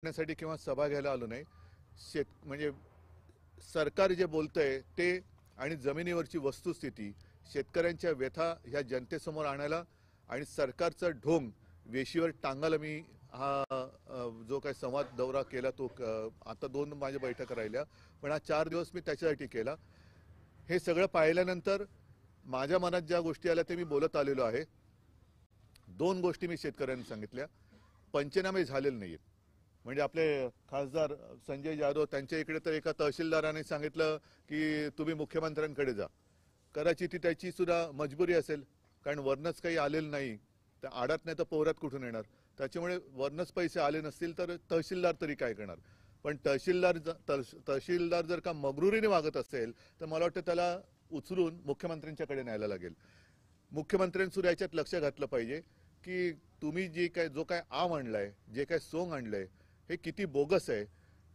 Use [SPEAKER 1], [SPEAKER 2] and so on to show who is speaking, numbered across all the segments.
[SPEAKER 1] करण्यासाठी किंवा सभा घ्यायला आलो नाही. म्हणजे सरकार जे बोलतंय ते आणि जमिनीवरची वस्तुस्थिती, शेतकऱ्यांच्या व्यथा ह्या जनतेसमोर आणायला आणि सरकारचं ढोंग वेशीवर टांगायला मी जो काही संवाद दौरा केला तो आता 2 माझ्या बैठका राहिल्या, पण हा 4 दिवस मी त्याच्यासाठी केला. हे सगळं पाहिल्यानंतर माझ्या मनात ज्या गोष्टी आल्या ते मी बोलत आलेलो आहे. 2 गोष्टी मी शेतकऱ्यांना सांगितल्या. पंचनामे झालेले नाहीत. म्हणजे आपले खासदार संजय जाधव त्यांच्या इकडे तर एका तहसीलदाराने सांगितलं की तुम्ही मुख्यमंत्र्यांकडे जा. कदाचित ती त्याची सुद्धा मजबुरी असेल, कारण वरनच काही आलेलं नाही. तर आडात नाही तर पोहरात कुठून येणार. त्याच्यामुळे वरनच पैसे आले नसतील तर तहसीलदार तरी काय करणार. पण तहसीलदार जर का मगरुरीने वागत असेल तर मला वाटतं त्याला उचलून मुख्यमंत्र्यांच्याकडे न्यायला लागेल. मुख्यमंत्र्यांनी सुद्धा याच्यात लक्ष घातलं पाहिजे की तुम्ही जो काय आम आणलाय, जे काय सोंग आणलंय, हे किती बोगस आहे,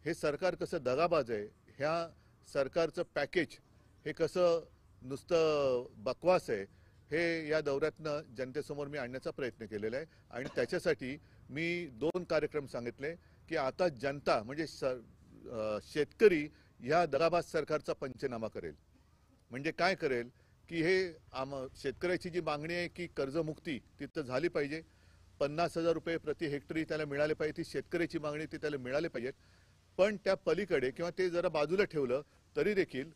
[SPEAKER 1] हे सरकार कसं दगाबाज आहे, ह्या सरकारचं पॅकेज हे कसं नुसतं बकवास आहे, हे या दौऱ्यातनं जनतेसमोर मी आणण्याचा प्रयत्न केलेला आहे. आणि त्याच्यासाठी मी 2 कार्यक्रम सांगितले की आता जनता म्हणजे शेतकरी ह्या दगाबाज सरकारचा पंचनामा करेल. म्हणजे काय करेल की हे शेतकऱ्याची जी मागणी आहे की कर्जमुक्ती तिथं झाली पाहिजे, 50,000 रुपये प्रति हेक्टरी त्याला मिळाले पाहिजे, ती शेतकऱ्याची मागणी ती त्याला मिळाले पाहिजेत. पण त्या पलीकडे किंवा ते जरा बाजूला ठेवलं तरी देखील